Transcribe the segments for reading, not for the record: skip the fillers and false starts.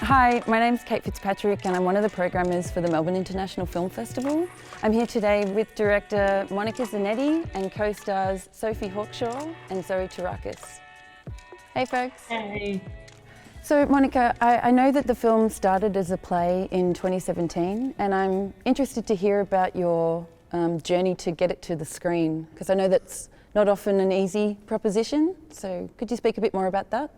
Hi, my name's Kate Fitzpatrick and I'm one of the programmers for the Melbourne International Film Festival. I'm here today with director Monica Zanetti and co-stars Sophie Hawkshaw and Zoe Terakes. Hey folks. Hey. So Monica, I know that the film started as a play in 2017 and I'm interested to hear about your journey to get it to the screen, because I know that's not often an easy proposition. So could you speak a bit more about that?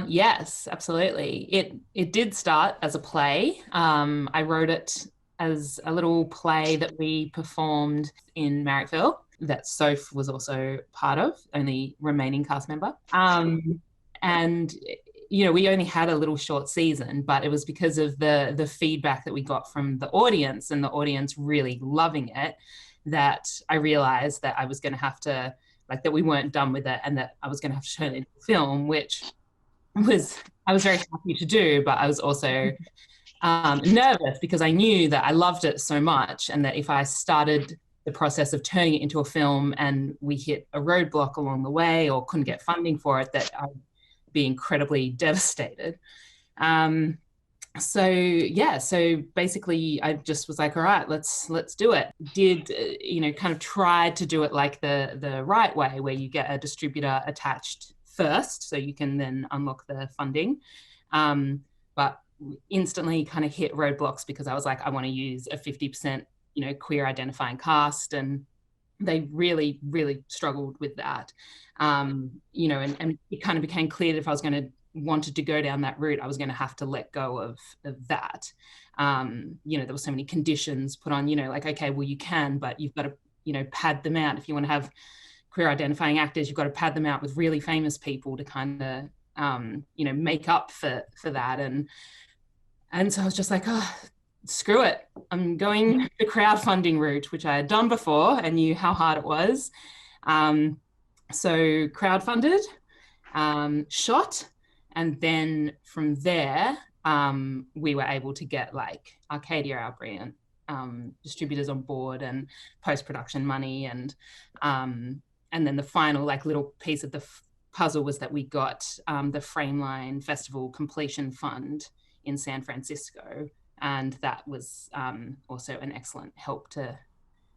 Yes, absolutely. It did start as a play. I wrote it as a little play that we performed in Marrickville that Soph was also part of, only remaining cast member. And we only had a little short season, but it was because of the feedback that we got from the audience and the audience really loving it that I realized that I was going to have to, that we weren't done with it and that I was going to have to turn it into film, which I was very happy to do, but I was also nervous because I knew that I loved it so much and that if I started the process of turning it into a film and we hit a roadblock along the way or couldn't get funding for it, that I'd be incredibly devastated. So basically I just was like, all right, let's do it. Did, kind of tried to do it like the right way, where you get a distributor attached first so you can then unlock the funding. But instantly kind of hit roadblocks because I was like, I want to use a 50%, queer identifying cast. And they really, really struggled with that. And it kind of became clear that if I was wanted to go down that route, I was going to have to let go of that. There were so many conditions put on, okay, well, you can, but you've got to, pad them out. If you want to have queer identifying actors, you've got to pad them out with really famous people to kind of, make up for that. And so I was just like, oh, screw it. I'm going the crowdfunding route, which I had done before and knew how hard it was. So crowdfunded, shot. And then from there, we were able to get Arcadia, our brilliant distributors, on board, and post-production money. And then the final little piece of the puzzle was that we got the Frameline Festival completion fund in San Francisco. And that was also an excellent help to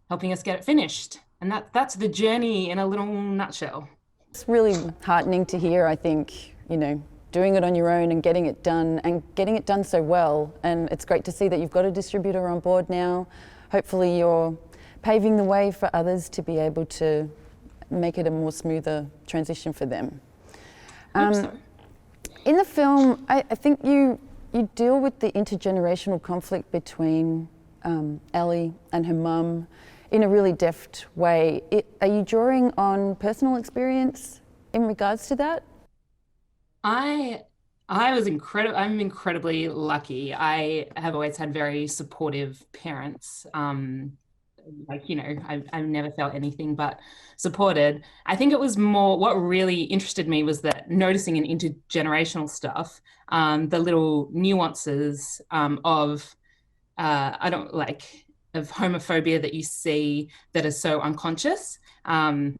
helping us get it finished. And that's the journey in a little nutshell. It's really heartening to hear, I think, doing it on your own and getting it done so well. And it's great to see that you've got a distributor on board now. Hopefully you're paving the way for others to be able to make it a more smoother transition for them. So. In the film, I think you deal with the intergenerational conflict between Ellie and her mum in a really deft way. Are you drawing on personal experience in regards to that? I'm incredibly lucky. I have always had very supportive parents. I've never felt anything but supported. I think it was more, what really interested me was that noticing in intergenerational stuff, the little nuances of homophobia that you see that are so unconscious. And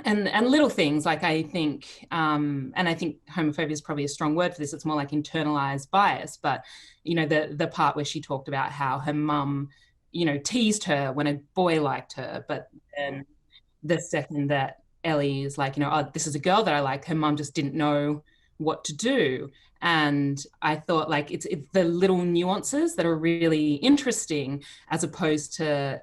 little things I think, and I think homophobia is probably a strong word for this. It's more like internalized bias. But, the part where she talked about how her mum, teased her when a boy liked her. But then the second that Ellie is like, oh, this is a girl that I like, her mum just didn't know what to do. And I thought it's the little nuances that are really interesting, as opposed to,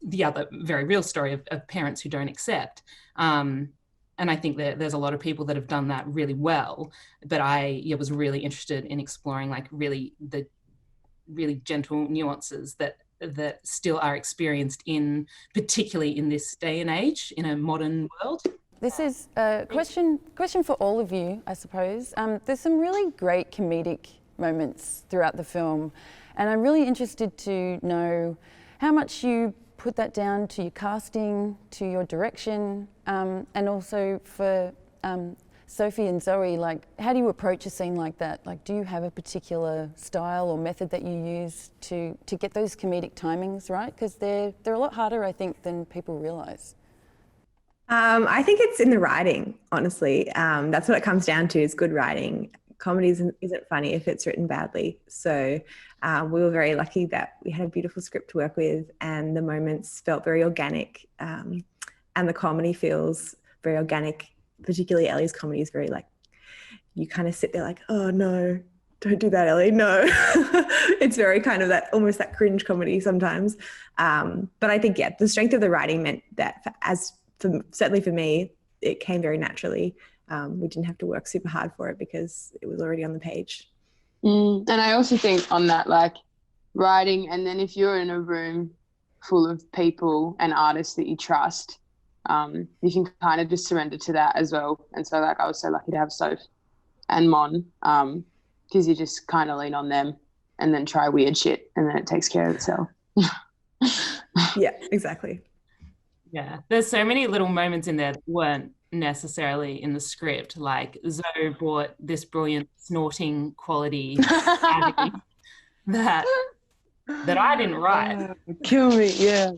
the other very real story of parents who don't accept. And I think that there's a lot of people that have done that really well, but I was really interested in exploring really the really gentle nuances that still are experienced particularly in this day and age, in a modern world. This is a question for all of you, I suppose. There's some really great comedic moments throughout the film, and I'm really interested to know how much you put that down to your casting, to your direction, and also for Sophie and Zoe, how do you approach a scene like that? Do you have a particular style or method that you use to get those comedic timings right? Because they're a lot harder, I think, than people realise. I think it's in the writing, honestly. That's what it comes down to, is good writing. comedy isn't funny if it's written badly. So we were very lucky that we had a beautiful script to work with, and the moments felt very organic, and the comedy feels very organic. Particularly Ellie's comedy is very like, you kind of sit there like, oh no, don't do that, Ellie, no. It's very kind of that, almost that cringe comedy sometimes. But I think, yeah, the strength of the writing meant that certainly for me, it came very naturally. We didn't have to work super hard for it because it was already on the page. And I also think on that, like writing, and then if you're in a room full of people and artists that you trust, you can kind of just surrender to that as well. And so like I was so lucky to have Soph and Mon, because you just kind of lean on them and then try weird shit and then it takes care of itself. Yeah, exactly. Yeah, there's so many little moments in there that weren't necessarily in the script. Like Zoe brought this brilliant snorting quality Abbie that I didn't write. Kill me, yeah.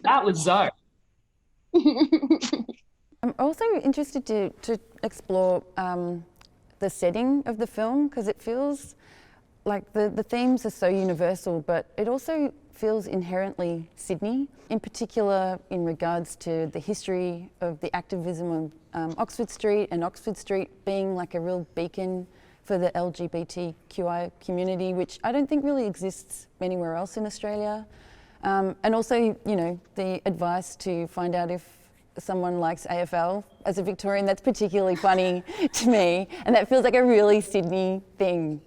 That was Zoe. I'm also interested to explore the setting of the film, because it feels like the themes are so universal, but it also feels inherently Sydney, in particular in regards to the history of the activism of Oxford Street, and Oxford Street being like a real beacon for the LGBTQI community, which I don't think really exists anywhere else in Australia. And also, you know, the advice to find out if someone likes AFL as a Victorian, that's particularly funny to me, and that feels like a really Sydney thing.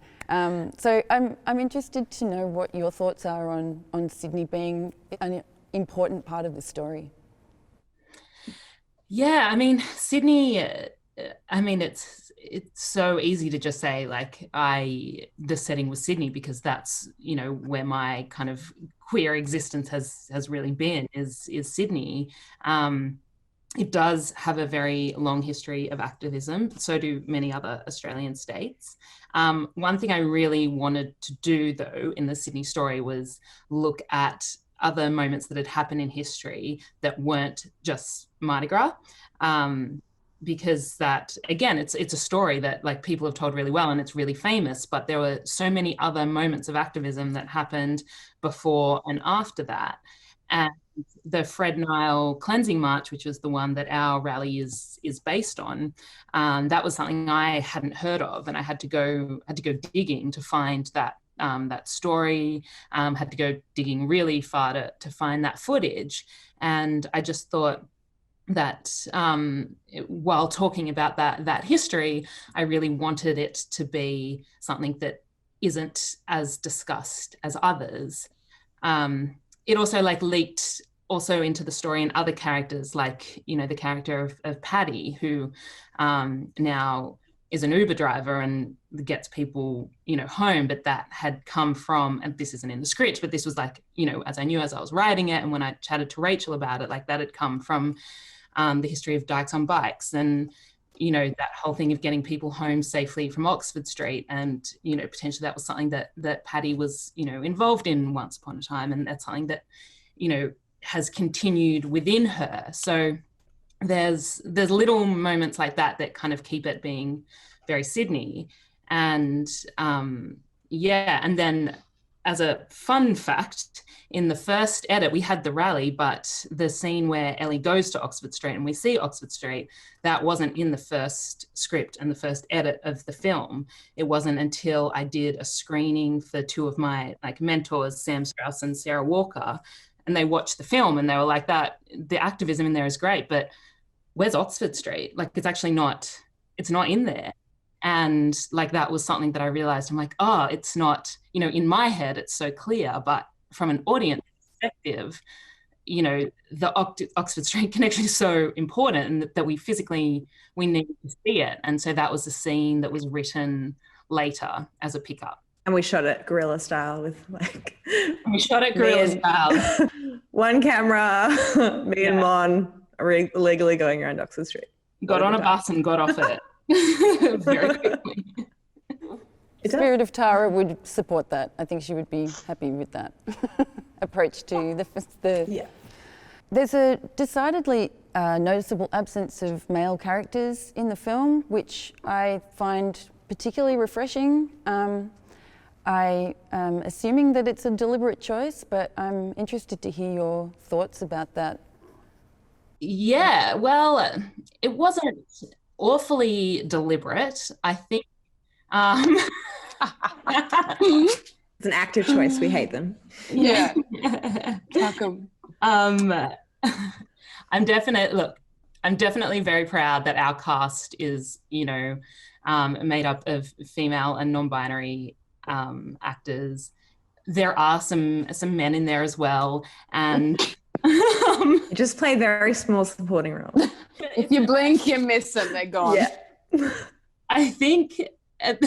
So I'm interested to know what your thoughts are on Sydney being an important part of the story. Yeah, I mean, Sydney, I mean, it's so easy to just say like the setting was Sydney, because that's, you know, where my kind of queer existence has really been, is Sydney. It does have a very long history of activism. So do many other Australian states. One thing I really wanted to do, though, in the Sydney story was look at other moments that had happened in history that weren't just Mardi Gras. Because that, again, it's a story that like people have told really well and it's really famous, but there were so many other moments of activism that happened before and after that. And the Fred Nile cleansing march, which was the one that our rally is based on, that was something I hadn't heard of, and I had to go digging to find that story. Had to go digging really far to find that footage, and I just thought that while talking about that history, I really wanted it to be something that isn't as discussed as others. It also like leaked also into the story and other characters, like, you know, the character of Paddy, who now is an Uber driver and gets people, you know, home, but that had come from, and this isn't in the script, but this was like, you know, as I was writing it and when I chatted to Rachel about it, like that had come from the history of Dykes on Bikes, and, you know, that whole thing of getting people home safely from Oxford Street. And, you know, potentially that was something that Paddy was, you know, involved in once upon a time. And that's something that, you know, has continued within her. So there's little moments like that kind of keep it being very Sydney. And yeah, and then as a fun fact, in the first edit, we had the rally, but the scene where Ellie goes to Oxford Street and we see Oxford Street, that wasn't in the first script and the first edit of the film. It wasn't until I did a screening for two of my like mentors, Sam Strauss and Sarah Walker, and they watched the film and they were like, that the activism in there is great, but where's Oxford Street? Like, it's actually not, it's not in there. And like, that was something that I realized. I'm like, oh, it's not, you know, in my head, it's so clear, but from an audience perspective, you know, the Oxford Street connection is so important, and that we need to see it. And so that was a scene that was written later as a pickup. And we shot it guerrilla style with like... We shot it guerrilla style. One camera, me and Mon legally going around Oxford Street. Got on a bus and got off it very quickly. The spirit of Tara would support that. I think she would be happy with that approach to the... Yeah. There's a decidedly noticeable absence of male characters in the film, which I find particularly refreshing. I am assuming that it's a deliberate choice, but I'm interested to hear your thoughts about that. Yeah, well, it wasn't awfully deliberate. I think It's an active choice. We hate them. Yeah. Fuck 'em. I'm definitely very proud that our cast is, made up of female and non-binary actors. There are some men in there as well, and Just play very small supporting roles. If you blink, you miss them. They're gone. Yeah. I think it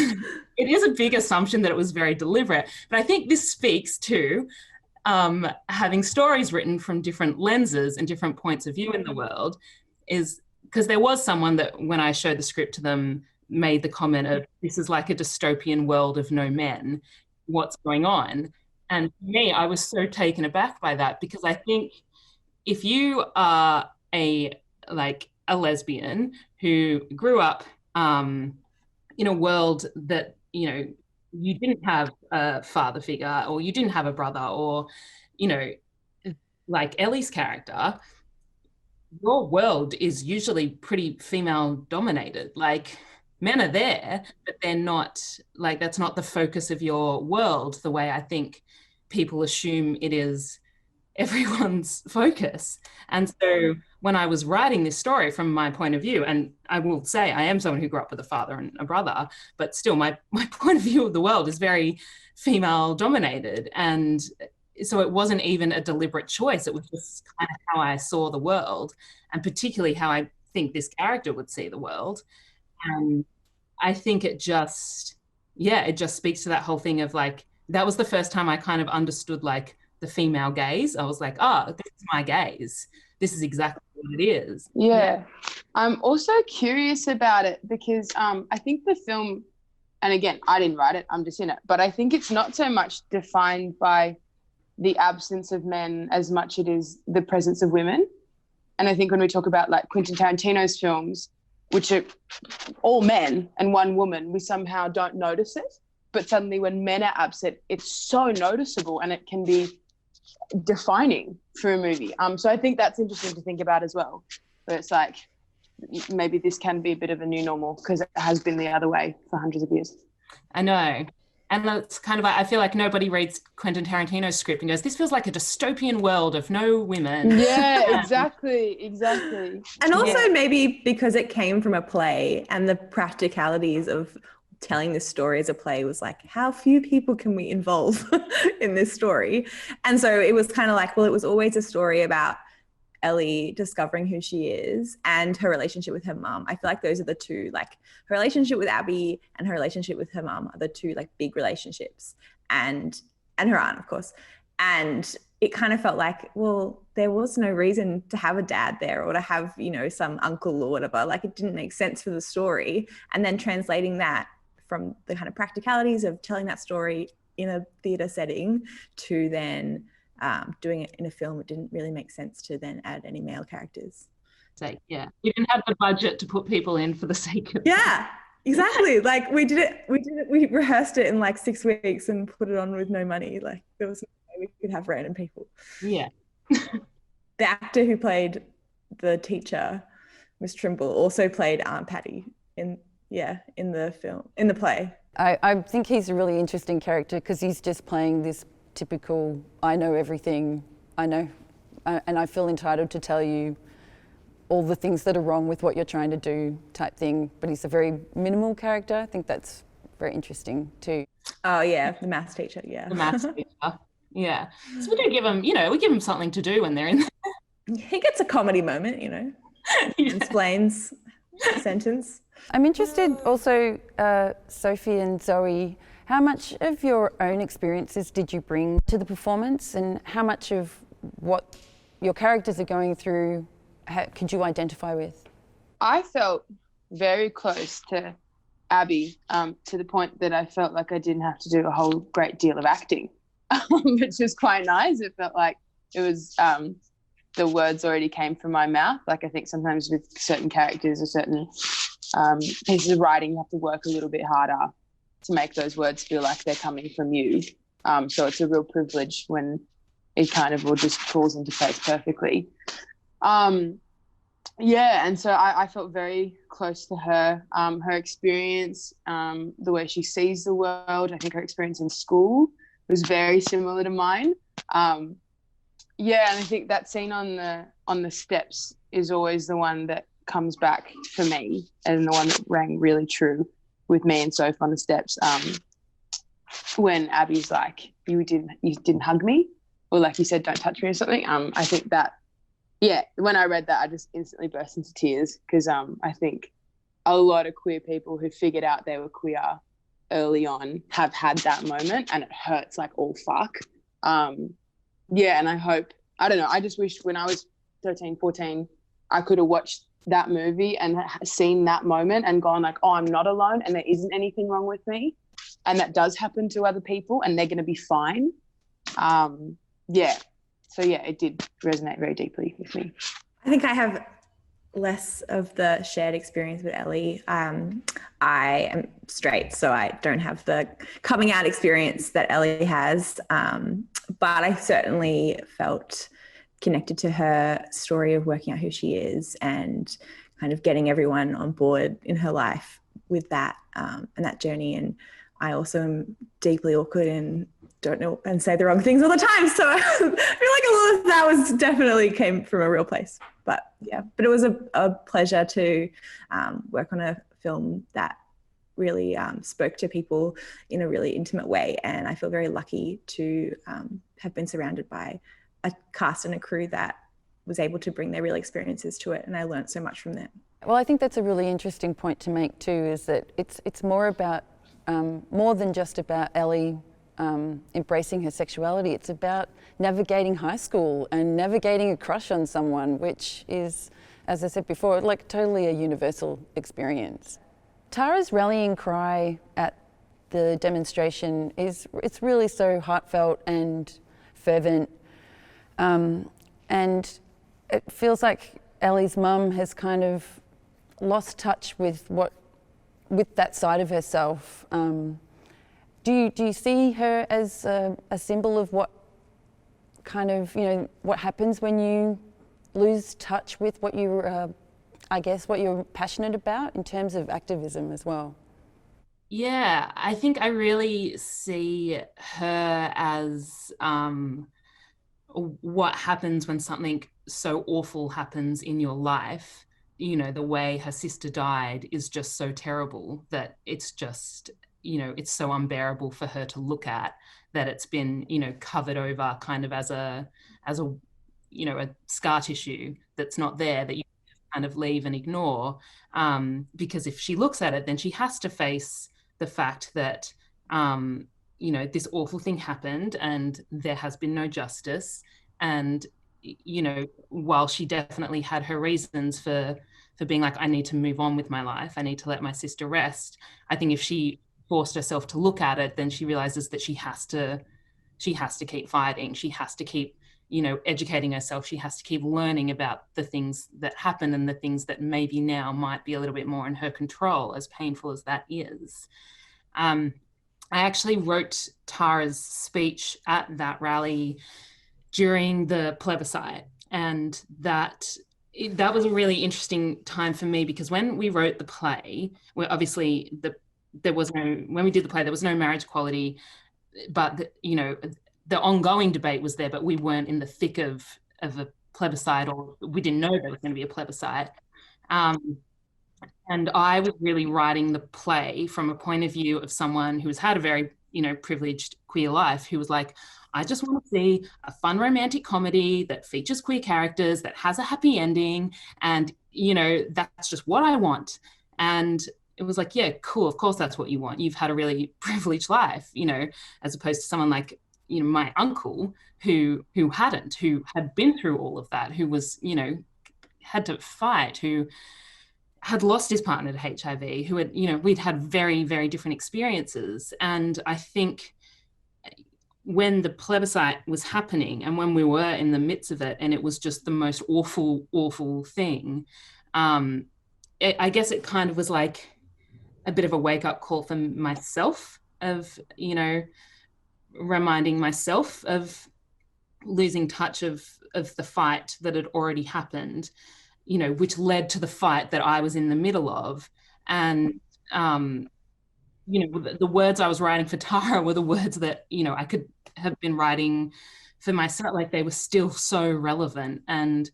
is a big assumption that it was very deliberate, but I think this speaks to having stories written from different lenses and different points of view in the world, is because there was someone that when I showed the script to them made the comment of, this is like a dystopian world of no men, what's going on? And for me, I was so taken aback by that, because I think if you are a lesbian who grew up in a world that, you didn't have a father figure, or you didn't have a brother, or, like Ellie's character, your world is usually pretty female dominated. Like, men are there, but they're not, like, that's not the focus of your world the way I think people assume it is everyone's focus. And so when I was writing this story from my point of view, and I will say I am someone who grew up with a father and a brother, but still my point of view of the world is very female dominated. And so it wasn't even a deliberate choice. It was just kind of how I saw the world, and particularly how I think this character would see the world. And I think it just speaks to that whole thing of, like, that was the first time I kind of understood, like, the female gaze. I was like, this is my gaze. This is exactly what it is. Yeah. I'm also curious about it because I think the film, and again, I didn't write it, I'm just in it, but I think it's not so much defined by the absence of men as much it is the presence of women. And I think when we talk about, like, Quentin Tarantino's films, which are all men and one woman, we somehow don't notice it. But suddenly when men are absent, it's so noticeable, and it can be defining for a movie. So I think that's interesting to think about as well. But it's like, maybe this can be a bit of a new normal, because it has been the other way for hundreds of years. I know. And it's kind of like, I feel like nobody reads Quentin Tarantino's script and goes, this feels like a dystopian world of no women. Yeah, exactly. And also maybe because it came from a play, and the practicalities of telling this story as a play was like, how few people can we involve in this story? And so it was kind of like, well, it was always a story about Ellie discovering who she is and her relationship with her mum. I feel like those are the two, like, her relationship with Abby and her relationship with her mum are the two, like, big relationships, and her aunt, of course. And it kind of felt like, well, there was no reason to have a dad there, or to have, some uncle or whatever. Like, it didn't make sense for the story. And then translating that from the kind of practicalities of telling that story in a theatre setting to then doing it in a film, it didn't really make sense to then add any male characters. So, yeah, you didn't have the budget to put people in for the sake of exactly. Like, we rehearsed it in like 6 weeks and put it on with no money. Like, there was no way we could have random people. Yeah. The actor who played the teacher, Miss Trimble, also played Aunt Patty in the play. I think he's a really interesting character, because he's just playing this typical, I know everything, and I feel entitled to tell you all the things that are wrong with what you're trying to do type thing. But he's a very minimal character. I think that's very interesting too. Oh yeah, the maths teacher, yeah. The maths teacher, yeah. So we do give him, we give him something to do when they're in there. He gets a comedy moment, explains a sentence. I'm interested also, Sophie and Zoe, how much of your own experiences did you bring to the performance, and how much of what your characters are going through could you identify with? I felt very close to Abby, to the point that I felt like I didn't have to do a whole great deal of acting, which was quite nice. It felt like it was the words already came from my mouth. Like, I think sometimes with certain characters or certain pieces of writing, you have to work a little bit harder to make those words feel like they're coming from you. So it's a real privilege when it kind of all just falls into place perfectly. Yeah, and so I felt very close to her. Her experience, the way she sees the world, I think her experience in school was very similar to mine. Yeah, and I think that scene on the steps is always the one that comes back for me, and the one that rang really true with me and Soph on the steps. When Abby's like, you didn't hug me, or like you said, don't touch me or something. I think that, yeah, when I read that, I just instantly burst into tears, because I think a lot of queer people who figured out they were queer early on have had that moment, and it hurts like all fuck. Yeah, and I don't know, I just wish when I was 13, 14, I could have watched that movie and seen that moment and gone like, oh, I'm not alone and there isn't anything wrong with me. And that does happen to other people and they're going to be fine. Yeah. So, yeah, it did resonate very deeply with me. I think I have less of the shared experience with Ellie. I am straight, so I don't have the coming out experience that Ellie has. But I certainly felt connected to her story of working out who she is and kind of getting everyone on board in her life with that and that journey. And I also am deeply awkward and don't know and say the wrong things all the time. So I feel like a lot of that definitely came from a real place. But yeah, but it was a pleasure to work on a film that really spoke to people in a really intimate way. And I feel very lucky to have been surrounded by a cast and a crew that was able to bring their real experiences to it. And I learned so much from them. Well, I think that's a really interesting point to make too, is that it's more about, more than just about Ellie embracing her sexuality. It's about navigating high school and navigating a crush on someone, which is, as I said before, like totally a universal experience. Tara's rallying cry at the demonstration it's really so heartfelt and fervent. And it feels like Ellie's mum has kind of lost touch with that side of herself. Do you see her as a symbol of what kind of, what happens when you lose touch with what you, what you're passionate about in terms of activism as well? Yeah, I think I really see her as what happens when something so awful happens in your life. The way her sister died is just so terrible that it's just, it's so unbearable for her to look at, that it's been, covered over kind of as a scar tissue that's not there, that you kind of leave and ignore. Because if she looks at it, then she has to face the fact that, this awful thing happened and there has been no justice. And, while she definitely had her reasons for being like, I need to move on with my life, I need to let my sister rest, I think if she forced herself to look at it, then she realizes that she has to keep fighting. She has to keep, educating herself. She has to keep learning about the things that happen and the things that maybe now might be a little bit more in her control, as painful as that is. I actually wrote Tara's speech at that rally during the plebiscite, and that was a really interesting time for me, because when we wrote the play, where obviously when we did the play, there was no marriage equality, but the ongoing debate was there, but we weren't in the thick of a plebiscite, or we didn't know there was going to be a plebiscite. And I was really writing the play from a point of view of someone who has had a very, privileged queer life, who was like, I just want to see a fun romantic comedy that features queer characters, that has a happy ending. And, that's just what I want. And it was like, yeah, cool. Of course, that's what you want. You've had a really privileged life, as opposed to someone like, my uncle who had been through all of that, who was, had to fight, who had lost his partner to HIV, who had, we'd had very, very different experiences. And I think when the plebiscite was happening and when we were in the midst of it, and it was just the most awful, awful thing, I guess it kind of was like a bit of a wake-up call for myself of, you know, reminding myself of losing touch of the fight that had already happened, you know, which led to the fight that I was in the middle of. And, you know, the words I was writing for Tara were the words that, you know, I could have been writing for myself. Like, they were still so relevant. And,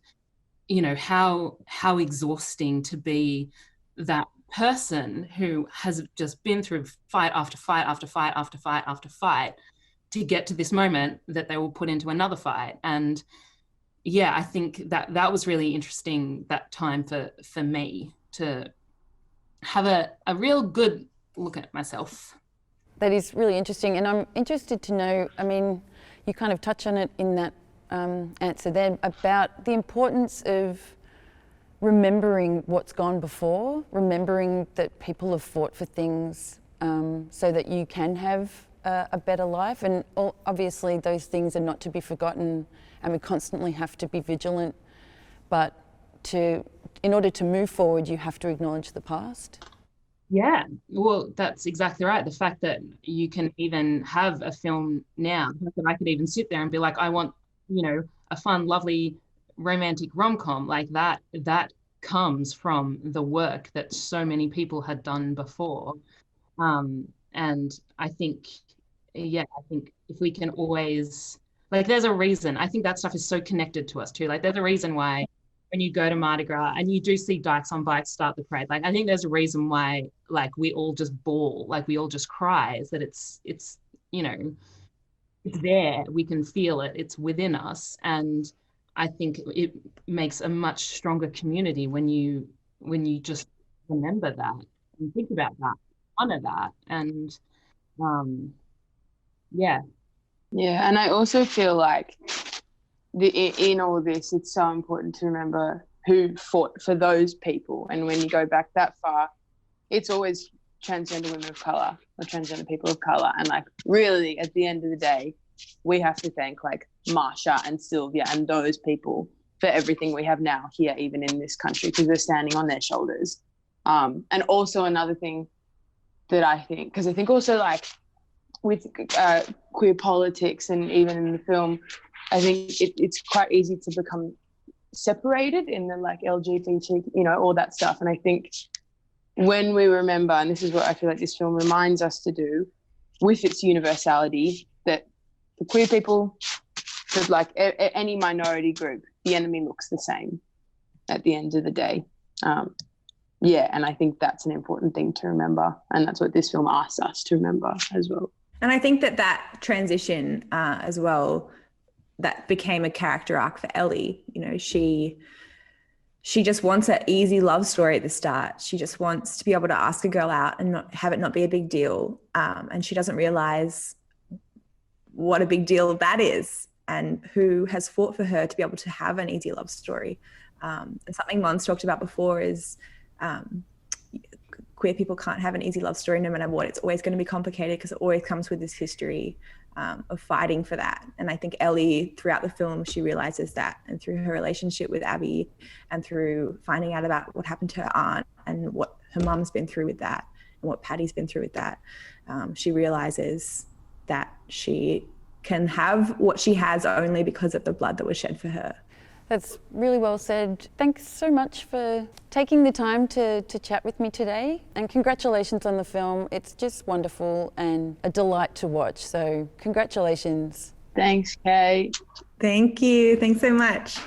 you know, how exhausting to be that person who has just been through fight after fight after fight after fight after fight to get to this moment that they will put into another fight. And yeah, I think that was really interesting, that time for me to have a real good look at myself. That is really interesting. And I'm interested to know, I mean, you kind of touch on it in that answer there about the importance of remembering what's gone before, remembering that people have fought for things so that you can have a better life. And obviously those things are not to be forgotten, and we constantly have to be vigilant. But in order to move forward, you have to acknowledge the past. Yeah, well, that's exactly right. The fact that you can even have a film now, that I could even sit there and be like, I want, you know, a fun, lovely, romantic rom-com, like that comes from the work that so many people had done before. And I think if we can always, like, there's a reason. I think that stuff is so connected to us too. Like, there's a reason why when you go to Mardi Gras and you do see dykes on bikes start the parade, like, I think there's a reason why, like, we all just bawl, like, we all just cry, is that it's you know, it's there, we can feel it, it's within us. And I think it makes a much stronger community when you just remember that and think about that, honor that. And yeah, and I also feel like in all of this, it's so important to remember who fought for those people. And when you go back that far, it's always transgender women of colour or transgender people of colour. And, like, really, at the end of the day, we have to thank, like, Marsha and Sylvia and those people for everything we have now here, even in this country, because we're standing on their shoulders. And also another thing that I think, because I think also, like, with queer politics and even in the film, I think it's quite easy to become separated in the, like, LGBT, you know, all that stuff. And I think when we remember, and this is what I feel like this film reminds us to do with its universality, that for queer people, for, like, any minority group, the enemy looks the same at the end of the day. And I think that's an important thing to remember. And that's what this film asks us to remember as well. And I think that transition as well, that became a character arc for Ellie. You know, she just wants an easy love story at the start. She just wants to be able to ask a girl out and not have it not be a big deal. And she doesn't realize what a big deal that is, and who has fought for her to be able to have an easy love story. And something Mon's talked about before is queer people can't have an easy love story no matter what. It's always going to be complicated because it always comes with this history of fighting for that. And I think Ellie, throughout the film, she realizes that, and through her relationship with Abbie and through finding out about what happened to her aunt and what her mum's been through with that and what Patty's been through with that, she realizes that she can have what she has only because of the blood that was shed for her. That's really well said. Thanks so much for taking the time to chat with me today, and congratulations on the film. It's just wonderful and a delight to watch, so congratulations. Thanks, Kate. Thank you. Thanks so much.